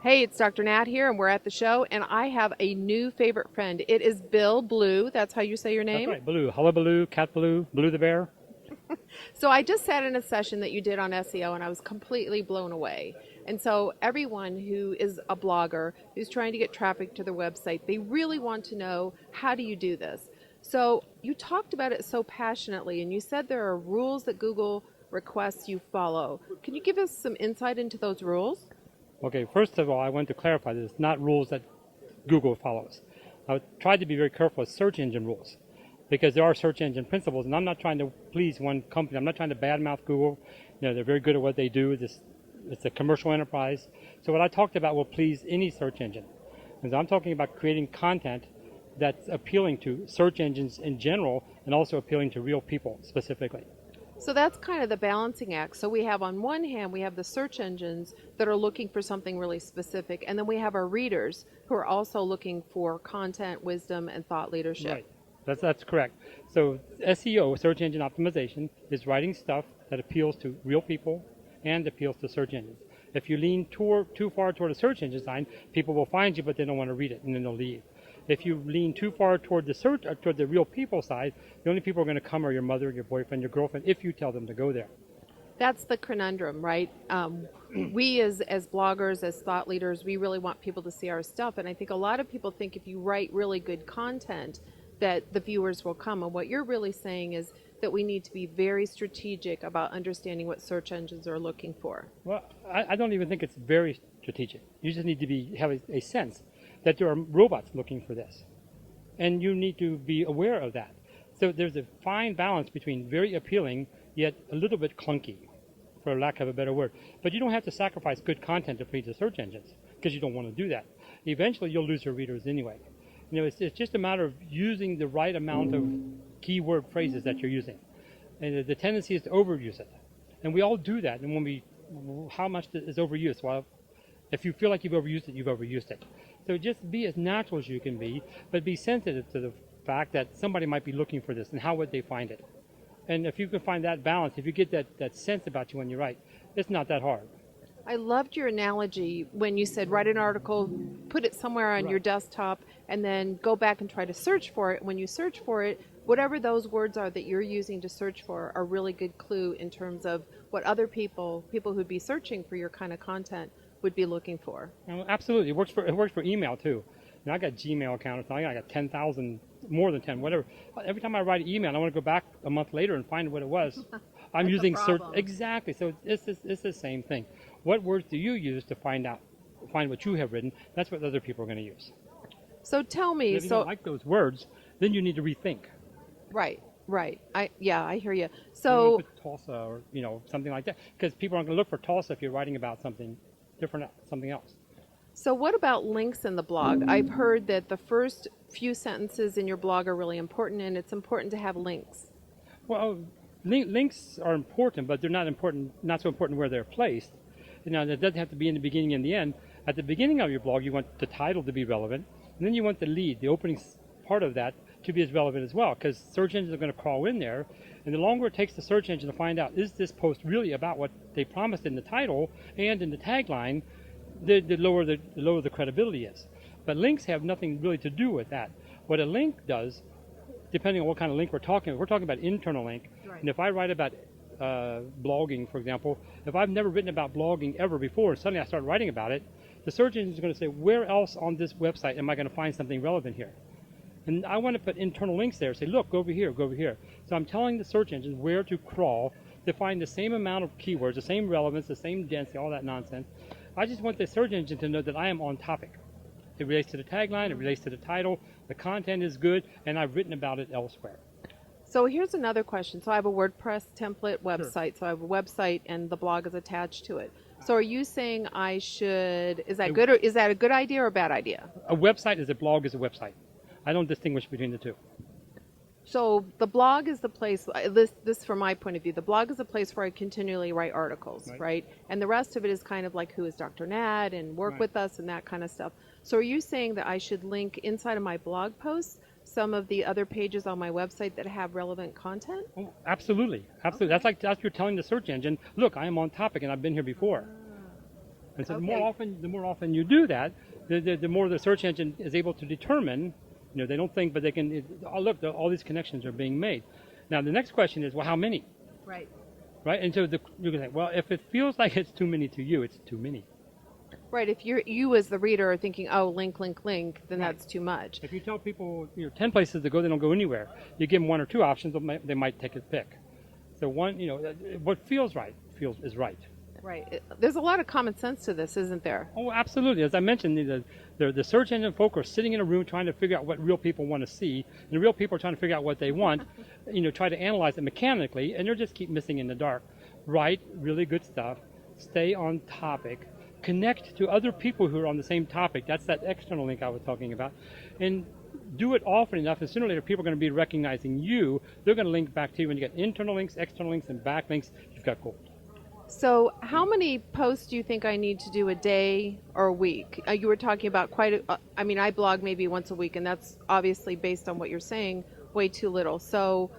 Hey, it's Dr. Nat here, and we're at the show, and I have a new favorite friend. It is Bill Belew. That's how you say your That's name? right, Blue. Hullabaloo, Cat Blue, Blue the Bear. So I just sat in a session that you did on SEO, and I was completely blown away. And so everyone who is a blogger who's trying to get traffic to their website, they really want to know, how do you do this? So you talked about it so passionately, and you said there are rules that Google requests you follow. Can you give us some insight into those rules? Okay, first of all, I want to clarify that it's not rules that Google follows. I tried to be very careful with search engine rules because there are search engine principles, and I'm not trying to please one company. I'm not trying to badmouth Google. They're very good at what they do. It's a commercial enterprise. So what I talked about will please any search engine. And so I'm talking about creating content that's appealing to search engines in general and also appealing to real people specifically. So that's kind of the balancing act. So we have, on one hand, we have the search engines that are looking for something really specific, and then we have our readers who are also looking for content, wisdom, and thought leadership. Right. That's correct. So SEO, search engine optimization, is writing stuff that appeals to real people and appeals to search engines. If you lean too far toward a search engine sign, people will find you, but they don't want to read it, and then they'll leave. If you lean too far toward toward the real people side, the only people who are going to come are your mother, your boyfriend, your girlfriend, if you tell them to go there. That's the conundrum, right? We as bloggers, as thought leaders, we really want people to see our stuff. And I think a lot of people think if you write really good content, that the viewers will come. And what you're really saying is that we need to be very strategic about understanding what search engines are looking for. Well, I don't even think it's very strategic. You just need to have a sense that there are robots looking for this. And you need to be aware of that. So there's a fine balance between very appealing, yet a little bit clunky, for lack of a better word. But you don't have to sacrifice good content to please the search engines, because you don't want to do that. Eventually, you'll lose your readers anyway. It's just a matter of using the right amount of keyword phrases that you're using. And the tendency is to overuse it. And we all do that. And how much is overused? Well, if you feel like you've overused it, you've overused it. So just be as natural as you can be, but be sensitive to the fact that somebody might be looking for this, and how would they find it? And if you can find that balance, if you get that sense about you when you write, it's not that hard. I loved your analogy when you said write an article, put it somewhere on your desktop, and then go back and try to search for it. When you search for it, whatever those words are that you're using to search for are a really good clue in terms of what other people who'd be searching for your kind of content, would be looking for. Absolutely. It works for email too. I got Gmail accounts. I got 10,000, more than 10, whatever. Every time I write an email, I want to go back a month later and find what it was. I'm using search. Exactly. So it's the same thing. What words do you use to find what you have written? That's what other people are going to use. So tell me. And if you don't like those words, then you need to rethink. Right. I hear you. So put Tulsa or something like that, because people aren't going to look for Tulsa if you're writing about something different, something else. So what about links in the blog? I've heard that the first few sentences in your blog are really important, and it's important to have links. Well, links are important, but they're not so important where they're placed. That doesn't have to be in the beginning and the end. At the beginning of your blog, you want the title to be relevant, and then you want the lead, the opening part of that, to be as relevant as well, because search engines are going to crawl in there, and the longer it takes the search engine to find out, is this post really about what they promised in the title and in the tagline, the lower the credibility is. But links have nothing really to do with that. What a link does, depending on what kind of link we're talking about internal link. Right. And if I write about blogging, for example, if I've never written about blogging ever before, and suddenly I start writing about it, the search engine is going to say, where else on this website am I going to find something relevant here? And I want to put internal links there, say, look, go over here, go over here. So I'm telling the search engine where to crawl to find the same amount of keywords, the same relevance, the same density, all that nonsense. I just want the search engine to know that I am on topic. It relates to the tagline, it relates to the title, the content is good, and I've written about it elsewhere. So here's another question. So I have a WordPress template website. Sure. So I have a website and the blog is attached to it. So are you saying I should, is that good, or is that a good idea or a bad idea? A website is a blog is a website. I don't distinguish between the two. So the blog is the place, this from my point of view, the blog is a place where I continually write articles, right? And the rest of it is kind of like who is Dr. Nat and work with us and that kind of stuff. So are you saying that I should link inside of my blog posts some of the other pages on my website that have relevant content? Oh, absolutely. Absolutely. Okay. That's you're telling the search engine, look, I am on topic and I've been here before. And so Okay. the more often you do that, the more the search engine is able to determine. They don't think, but they can. Oh, look, all these connections are being made. Now the next question is, well, how many? Right. Right? And so you're going to say, well, if it feels like it's too many to you, it's too many. Right. If you as the reader are thinking, oh, link, link, link, then Right. that's too much. If you tell people 10 places to go, they don't go anywhere. You give them one or two options, they might take a pick. So what feels right is right. Right. There's a lot of common sense to this, isn't there? Oh, absolutely. As I mentioned, the search engine folk are sitting in a room trying to figure out what real people want to see, and the real people are trying to figure out what they want, try to analyze it mechanically, and they just keep missing in the dark. Write really good stuff, stay on topic, connect to other people who are on the same topic. That's that external link I was talking about. And do it often enough, and sooner or later people are going to be recognizing you. They're going to link back to you. When you get internal links, external links, and backlinks, you've got gold. So, how many posts do you think I need to do a day or a week? You were talking about I mean, I blog maybe once a week, and that's obviously based on what you're saying, way too little. So,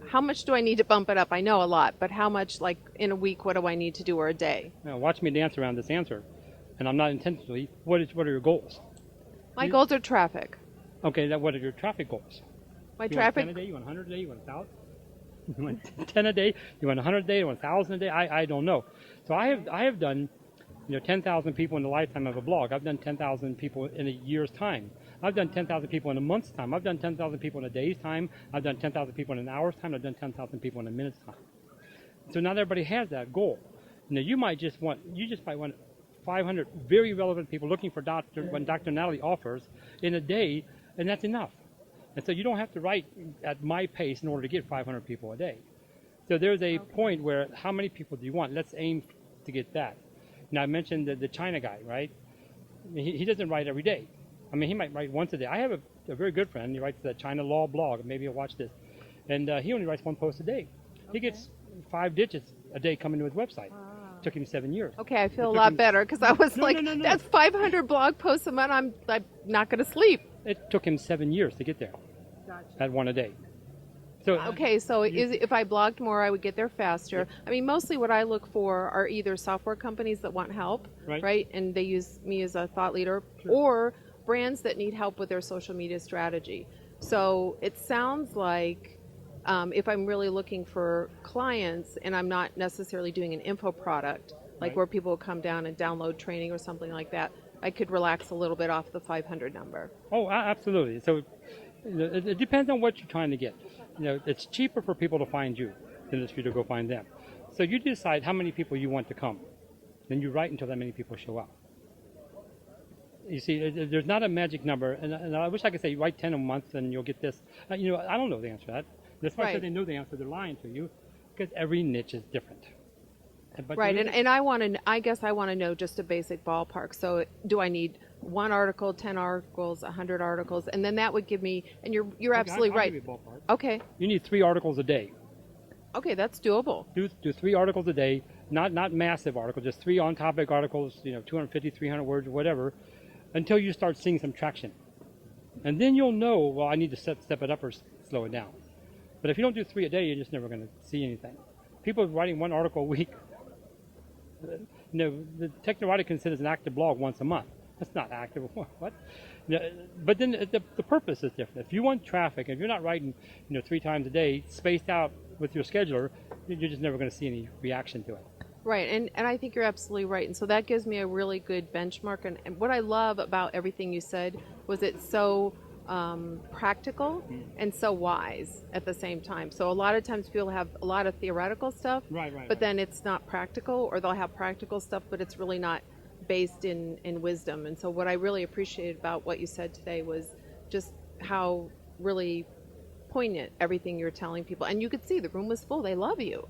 how much do I need to bump it up? I know a lot, but how much, like in a week, what do I need to do, or a day? Now, watch me dance around this answer, and I'm not intentionally. What are your goals? My goals are traffic. Okay, what are your traffic goals? My You traffic. want 10 a day? You want 100 a day? You want 1,000? You want 10 a day? You want 100 a day? You want 1,000 a day? I don't know. So I have done 10,000 people in the lifetime of a blog. I've done 10,000 people in a year's time. I've done 10,000 people in a month's time. I've done 10,000 people in a day's time. I've done 10,000 people in an hour's time. I've done 10,000 people in a minute's time. So not everybody has that goal. You just might want 500 very relevant people looking for what Dr. Natalie offers in a day, and that's enough. And so you don't have to write at my pace in order to get 500 people a day. So there's a point where how many people do you want? Let's aim to get that. Now I mentioned the China guy, right? He doesn't write every day. I mean, he might write once a day. I have a very good friend. He writes the China Law blog. Maybe you'll watch this. And he only writes one post a day. He gets 5 digits a day coming to his website. Took him 7 years. Okay, I feel a lot better because I was No. that's 500 blog posts a month. I'm not going to sleep. It took him 7 years to get there. Gotcha. At one a day. So Okay, so if I blogged more, I would get there faster. I mean, mostly what I look for are either software companies that want help, Right. And they use me as a thought leader, or brands that need help with their social media strategy. So it sounds like if I'm really looking for clients and I'm not necessarily doing an info product, like Right. where people will come down and download training or something like that, I could relax a little bit off the 500 number. Oh, absolutely. So it depends on what you're trying to get. It's cheaper for people to find you than it is for you to go find them. So you decide how many people you want to come. Then you write until that many people show up. You see, there's not a magic number, and I wish I could say write 10 a month and you'll get this. I don't know the answer to that. That's why I Right. said they know the answer. They're lying to you because every niche is different. But Right, and I guess I want to know just a basic ballpark. So do I need 1 article, 10 articles, 100 articles, and then that would give me. And you're absolutely I'll right. give you a ballpark. Okay, You need 3 articles a day. okay, that's doable. Do 3 articles a day, not massive articles, just 3 on-topic articles, 250, 300 words, whatever, until you start seeing some traction. And then you'll know, well, I need to step it up or slow it down. But if you don't do 3 a day, you're just never going to see anything. People writing 1 article a week, the Technorati considers an active blog once a month. That's not active. What? But then the purpose is different. If you want traffic, if you're not writing 3 times a day, spaced out with your scheduler, you're just never going to see any reaction to it. Right, and I think you're absolutely right. And so that gives me a really good benchmark. And what I love about everything you said was it's so practical and so wise at the same time. So a lot of times people have a lot of theoretical stuff, Right. but then it's not practical, or they'll have practical stuff, but it's really not based in wisdom. And so what I really appreciated about what you said today was just how really poignant everything you're telling people. And you could see the room was full. They love you.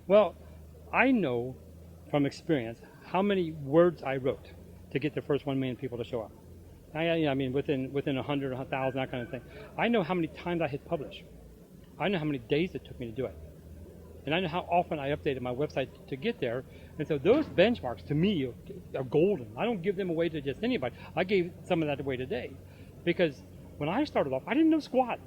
Well, I know from experience how many words I wrote to get the first 1 million people to show up. I mean, within 100, 1,000, that kind of thing. I know how many times I hit publish. I know how many days it took me to do it. And I know how often I updated my website to get there. And so those benchmarks, to me, are golden. I don't give them away to just anybody. I gave some of that away today. Because when I started off, I didn't know squat.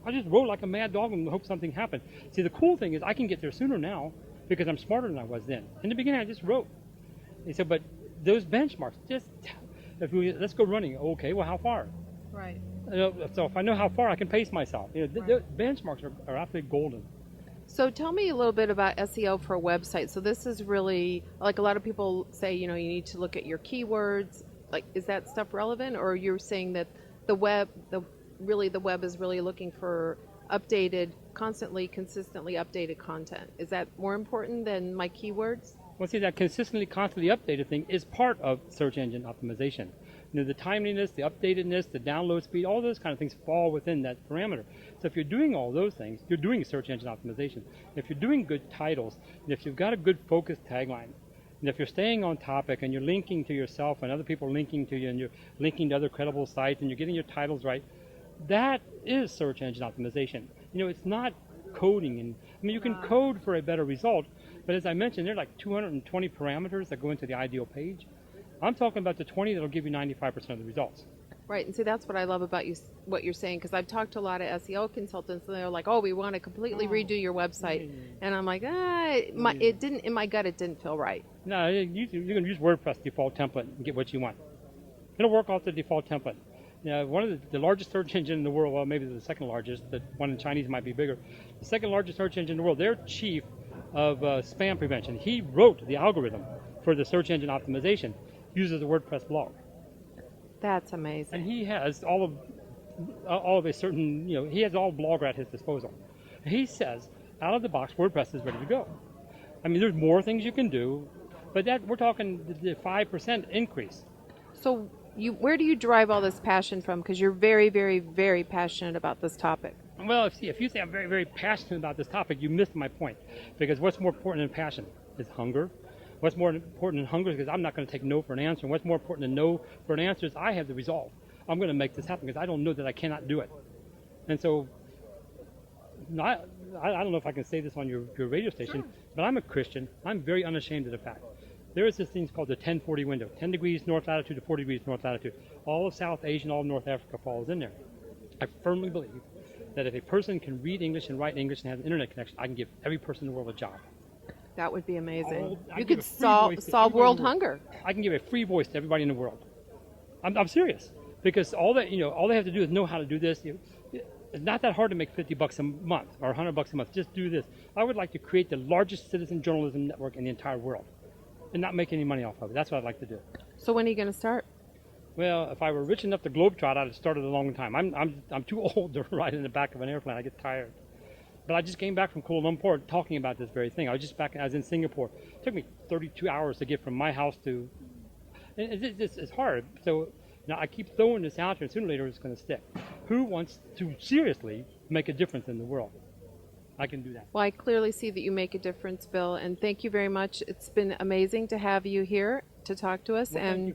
I just wrote like a mad dog and hoped something happened. See, the cool thing is I can get there sooner now because I'm smarter than I was then. In the beginning, I just wrote. And so, but those benchmarks. Just let's go running. Okay, well, how far? Right. So if I know how far, I can pace myself. The benchmarks are absolutely golden. So tell me a little bit about SEO for a website. So this is really, like a lot of people say, you need to look at your keywords. Like, is that stuff relevant, or you're saying that the web is really looking for constantly, consistently updated content? Is that more important than my keywords? Well, see, that consistently, constantly updated thing is part of search engine optimization. The timeliness, the updatedness, the download speed, all those kind of things fall within that parameter. So if you're doing all those things, you're doing search engine optimization. If you're doing good titles, and if you've got a good focused tagline, and if you're staying on topic and you're linking to yourself and other people are linking to you and you're linking to other credible sites and you're getting your titles right, that is search engine optimization. It's not coding. And you can code for a better result, but as I mentioned, there are like 220 parameters that go into the ideal page. I'm talking about the 20 that'll give you 95% of the results. Right, and see, that's what I love about what you're saying, because I've talked to a lot of SEO consultants, and they're like, "Oh, we want to completely redo your website," and I'm like, it didn't. In my gut, it didn't feel right. No, you can use WordPress default template and get what you want. It'll work off the default template. One of the largest search engine in the world, well, maybe the second largest, the one in Chinese might be bigger. The second largest search engine in the world, their chief of spam prevention, he wrote the algorithm for the search engine optimization, uses a WordPress blog. That's amazing. And he has all of a certain, he has all Blogger at his disposal. He says, out of the box, WordPress is ready to go. There's more things you can do, but we're talking the 5% increase. So where do you derive all this passion from? Because you're very, very, very passionate about this topic. Well, if you say I'm very, very passionate about this topic, you missed my point. Because what's more important than passion is hunger. What's more important than hunger is because I'm not going to take no for an answer. And what's more important than no for an answer is I have the resolve. I'm going to make this happen because I don't know that I cannot do it. And so, I don't know if I can say this on your radio station, but I'm a Christian. I'm very unashamed of the fact. There is this thing called the 10-40 window, 10 degrees north latitude to 40 degrees north latitude. All of South Asia and all of North Africa falls in there. I firmly believe that if a person can read English and write English and has an internet connection, I can give every person in the world a job. That would be amazing. You could solve world hunger. I can give a free voice to everybody in the world. I'm serious, because all they have to do is know how to do this. It's not that hard to make $50 a month or $100 a month. Just do this. I would like to create the largest citizen journalism network in the entire world, and not make any money off of it. That's what I'd like to do. So when are you going to start? Well, if I were rich enough to globetrot, I'd have started a long time. I'm too old to ride in the back of an airplane. I get tired. But I just came back from Kuala Lumpur talking about this very thing. I was in Singapore. It took me 32 hours to get from my house to, it's hard. So now I keep throwing this out there, and sooner or later it's going to stick. Who wants to seriously make a difference in the world? I can do that. Well, I clearly see that you make a difference, Bill, and thank you very much. It's been amazing to have you here to talk to us. Well, and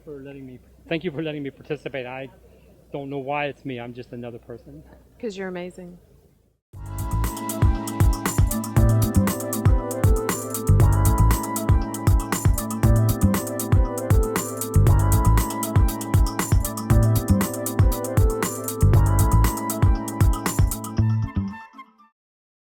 thank you for letting me participate. I don't know why it's me. I'm just another person. Because you're amazing.